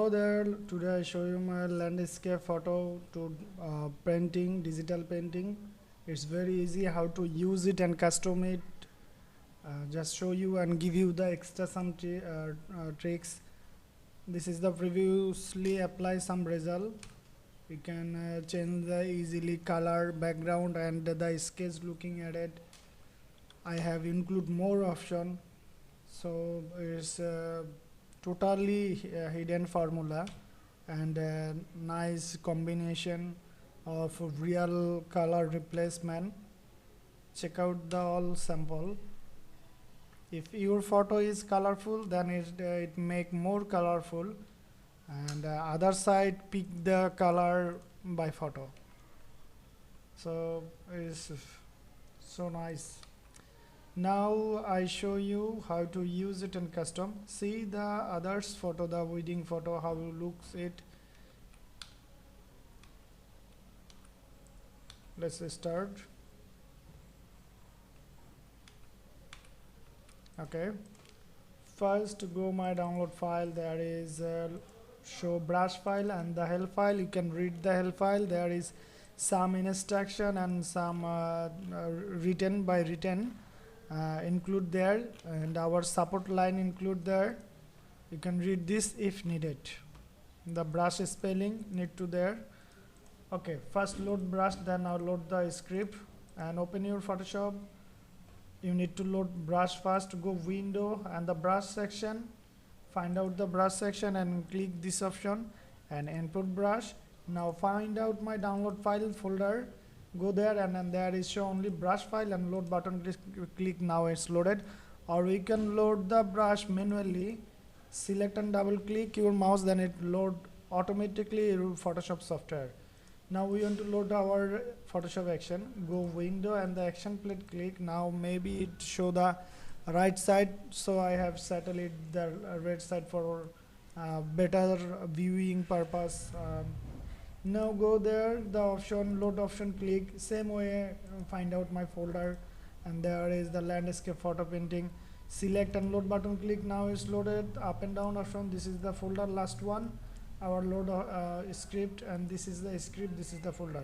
Hello there, today I show you my landscape photo to painting, digital painting. It's very easy how to use it and custom it. Just show you and give you the extra some tricks. This is the previously apply some result. You can change the easily color, background and the sketch looking at it. I have include more option, so it's totally hidden formula and nice combination of real color replacement. Check out the all sample. If your photo is colorful, then it make more colorful, and other side pick the color by photo. So it's so nice. Now I show you how to use it in custom. See the others photo, the wedding photo, how it looks it. Let's start. Okay, first go my download file. There is show brush file and the help file. You can read the help file. There is some instruction and some written by written include there, and our support line include there. You can read this if needed. The brush spelling need to there. Okay, first load brush, then now load the script and open your Photoshop. You need to load brush first. Go window and the brush section, find out the brush section and click this option and input brush. Now find out my download file folder, go there, and then there is show only brush file and load button, click. Now it's loaded. Or we can load the brush manually. Select and double click your mouse, then it load automatically your Photoshop software. Now we want to load our Photoshop action. Go window and the action plate, click. Now maybe it show the right side, so I have settled it the right side for better viewing purpose. Now go there, the option load option, click. Same way find out my folder, and there is the landscape photo painting. Select and load button, click. Now it's loaded. Up and down option, this is the folder, last one, our load script, and this is the script, this is the folder.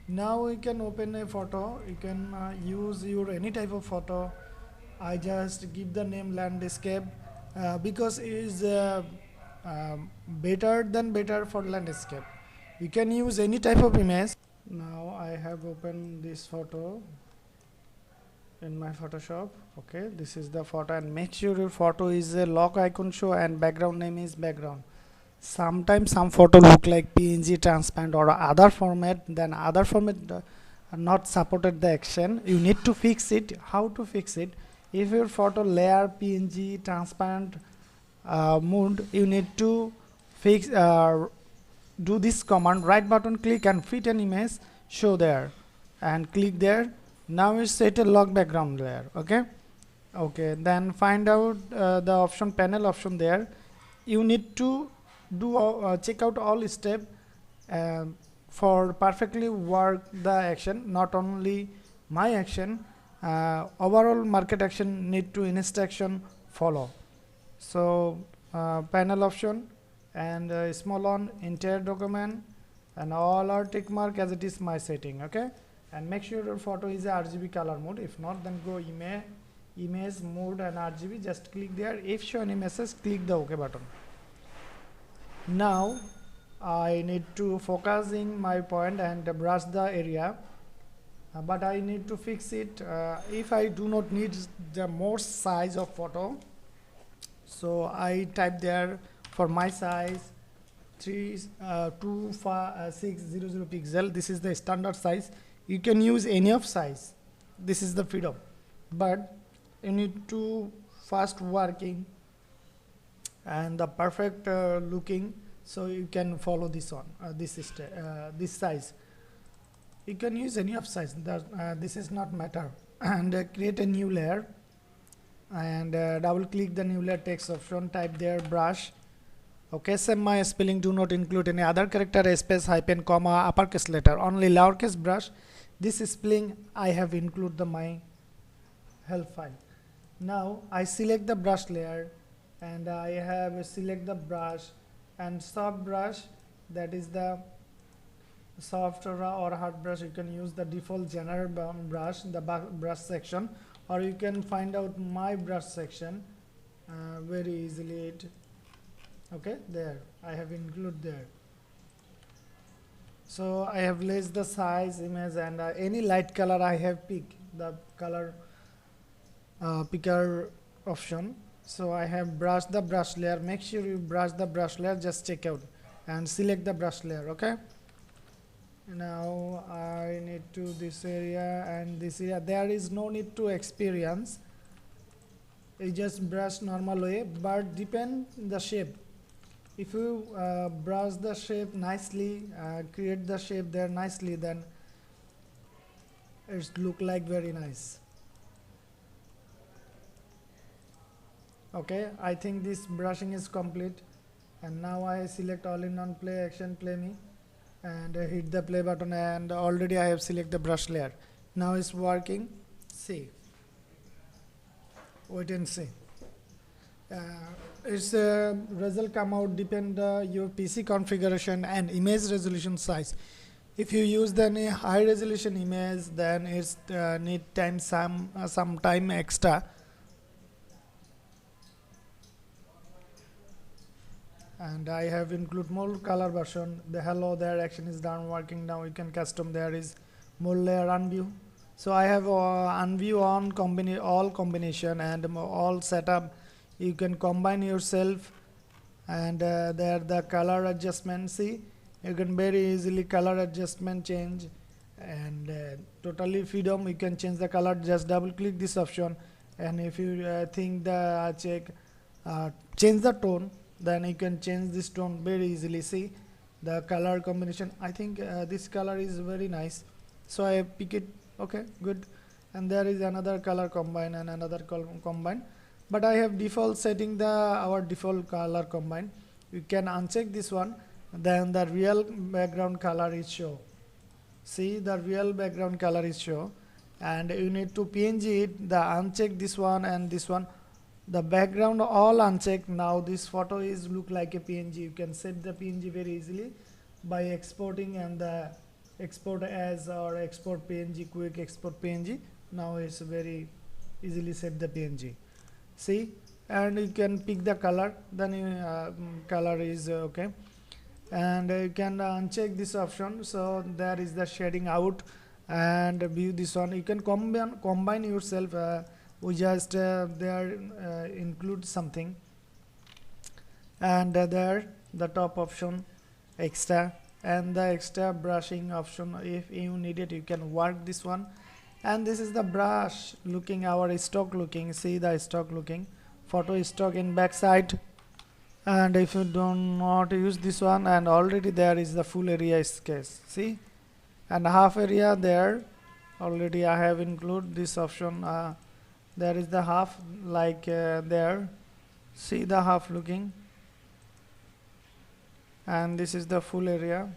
Now we can open a photo. You can use your any type of photo. I just give the name landscape because it is better for landscape. You can use any type of image. Now I have opened this photo in my Photoshop. Okay, this is the photo, and make sure your photo is a lock icon show and background name is background. Sometimes some photo look like PNG, transparent or other format, then other format are not supported the action. You need to fix it. How to fix it? If your photo layer PNG, transparent mode, you need to fix do this command, right button click and fit an image, show there and click there. Now it's set a lock background layer. Okay, then find out the option panel option there. You need to do check out all step for perfectly work the action, not only my action, overall market action need to instruction follow. So panel option and small on entire document and all are tick mark as it is my setting. Okay, and make sure your photo is a RGB color mode. If not, then go image mode and RGB, just click there. If show any message, click the OK button. Now I need to focusing my point and brush the area, but I need to fix it. If I do not need the more size of photo, so I type there for my size 2600 pixel. This is the standard size. You can use any of size. This is the freedom, but you need to fast working and the perfect looking, so you can follow this one, this size. You can use any of size, that this is not matter. And create a new layer and double click the new layer text option, type there brush. Okay, same my spelling, do not include any other character, space, hyphen, comma, uppercase letter, only lowercase brush. This spelling I have include the my help file. Now I select the brush layer and I have select the brush And soft brush, that is the soft or hard brush. You can use the default general brush, the brush section, or you can find out my brush section very easily. Okay, there I have included there. So I have placed the size image, and any light color I have picked the color picker option. So I have brushed the brush layer. Make sure you brush the brush layer, just check out and select the brush layer. Okay, now I need to this area and this area. There is no need to experience, you just brush normal way, but depend the shape. If you brush the shape nicely, create the shape there nicely, then it's look like very nice. Okay, I think this brushing is complete, and now I select all in one, play action, play me, and hit the play button, and already I have selected the brush layer. Now it's working. See, wait and see. Its result come out depend your PC configuration and image resolution size. If you use the high resolution image, then it's need time some time extra. And I have include more color version. The hello there action is done working now. You can custom, there is more layer unview. So I have unview on all combination and all setup. You can combine yourself, and there the color adjustment. See, you can very easily color adjustment change, and totally freedom. You can change the color. Just double click this option, and if you think the change the tone, then you can change this tone very easily. See the color combination. I think this color is very nice, so I pick it. Okay, good. And there is another color combine and another combine, but I have default setting our default color combine. You can uncheck this one, then the real background color is show. See, the real background color is show, and you need to PNG it, the uncheck this one and this one, the background all unchecked. Now this photo is look like a PNG. You can set the PNG very easily by exporting, and the export as or export PNG, quick export PNG. Now it's very easily set the PNG. See, and you can pick the color, then color is okay, and you can uncheck this option. So there is the shading out, and view this one. You can combine yourself. We just there include something, and there the top option extra, and the extra brushing option. If you need it, you can work this one. And this is the brush looking, our stock looking. See the stock looking photo stock in backside. And if you do not use this one, and already there is the full area case. See, and half area there already I have include this option. There is the half like there. See the half looking, and this is the full area,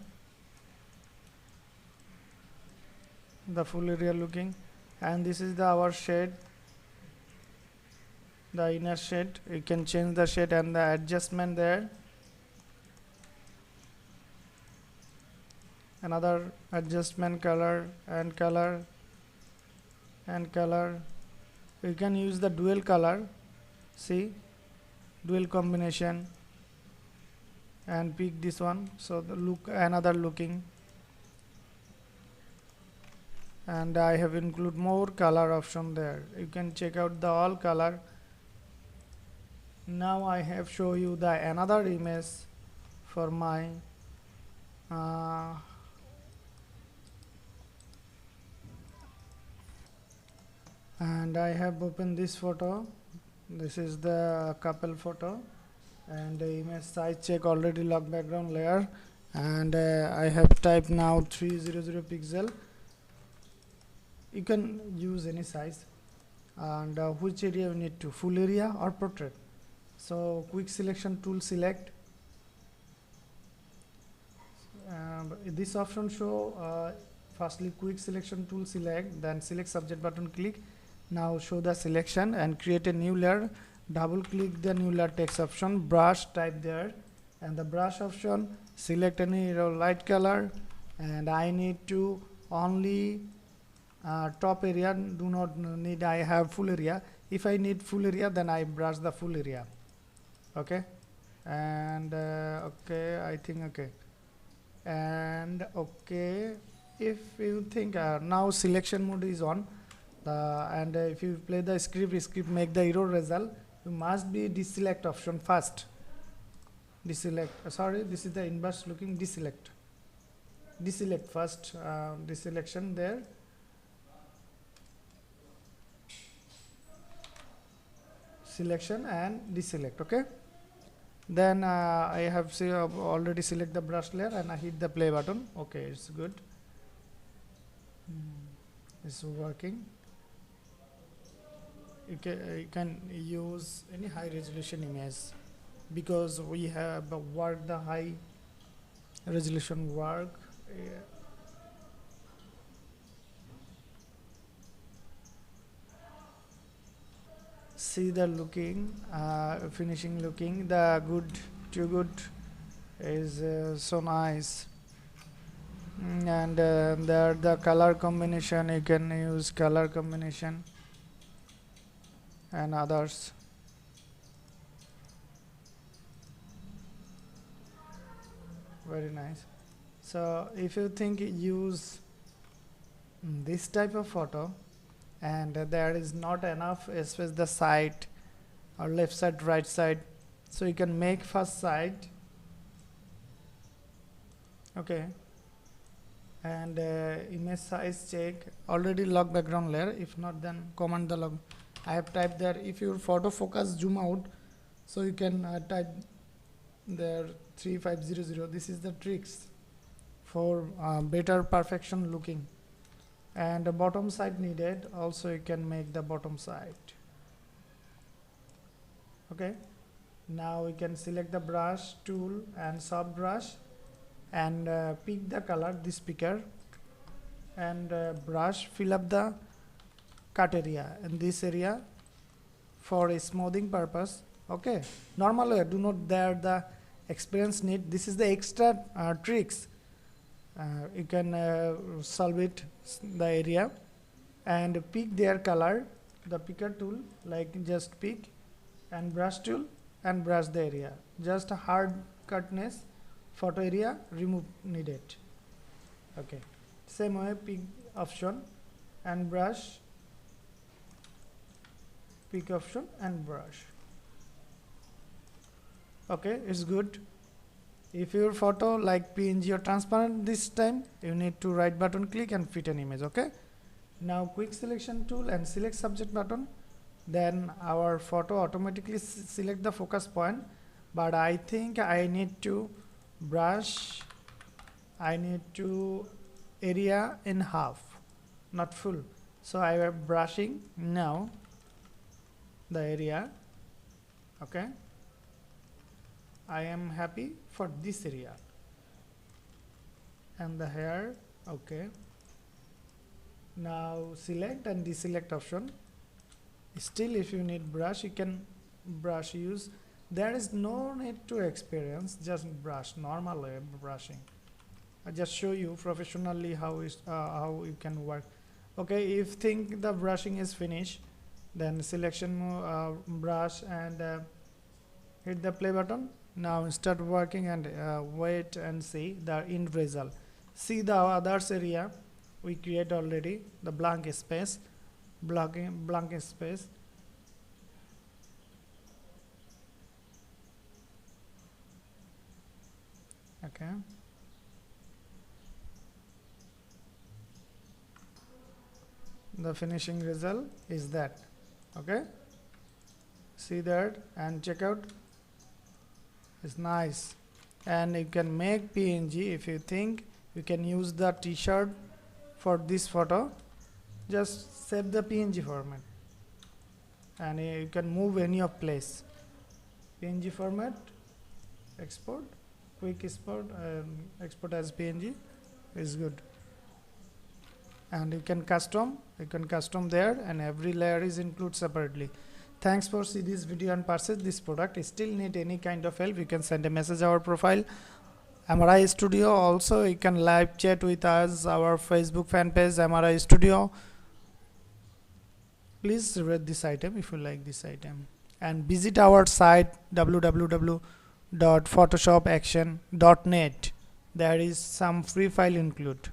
the full area looking, and this is the our shade, the inner shade. You can change the shade and the adjustment there. Another adjustment, color and color and color. You can use the dual color. See, dual combination, and pick this one. So the look, another looking, and I have include more color option there. You can check out the all color. Now I have show you the another image for my and I have opened this photo. This is the couple photo, and the image size check already lock background layer, and I have typed now 300 pixel. You can use any size, and which area you need to, full area or portrait. So quick selection tool select. This option show firstly quick selection tool select, then select subject button click. Now show the selection and create a new layer. Double click the new layer text option, brush type there, and the brush option, select any light color, and I need to only top area, do not need I have full area. If I need full area, then I brush the full area. Okay, and okay, I think okay, and okay, if you think now selection mode is on, and if you play the script make the error result, you must be deselect option first. Deselect, sorry, this is the inverse looking, deselect first, deselection there, selection and deselect. Okay, then I have already select the brush layer and I hit the play button. Okay, it's good. It's working. You can use any high resolution image because we have worked the high resolution work. See the looking, finishing looking, the good, too good is so nice. And there the color combination, you can use color combination and others. Very nice. So if you think use this type of photo and there is not enough space the side or left side, right side, so you can make first side. Okay, and image size check, already lock background layer, if not then command the log. I have typed there, if your photo focus zoom out, so you can type there 3500. This is the tricks for better perfection looking. And the bottom side needed, also you can make the bottom side. Okay, now we can select the brush tool and soft brush and pick the color, this picker, and brush, fill up the cut area in this area for a smoothing purpose. Okay, normally do not there the experience need, this is the extra tricks. You can solve it the area and pick their color, the picker tool, like just pick, and brush tool and brush the area, just a hard cutness photo area remove needed. Okay, same way pick option and brush, pick option and brush. Okay, it's good. If your photo like PNG or transparent this time, you need to right button click and fit an image. Okay, now quick selection tool and select subject button, then our photo automatically select the focus point. But I think I need to brush, I need to area in half, not full, so I am brushing now the area. Okay, I am happy for this area and the hair. Okay, now select and deselect option. Still if you need brush, you can brush use, there is no need to experience, just brush, normal brushing. I just show you professionally how you can work. Okay, if think the brushing is finished, then selection brush and hit the play button. Now start working and wait and see the end result. See the others area we create already, the blank space, blank space. Okay, the finishing result is that. Okay, see that and check out, it's nice. And you can make PNG if you think you can use the t-shirt for this photo, just save the PNG format and you can move any of place. PNG format, export, quick export, export as PNG is good. And you can custom there, and every layer is included separately. Thanks for see this video and purchase this product. Still need any kind of help, you can send a message our profile MRI Studio. Also you can live chat with us our Facebook fan page MRI Studio. Please read this item if you like this item, and visit our site www.photoshopaction.net. There is some free file include.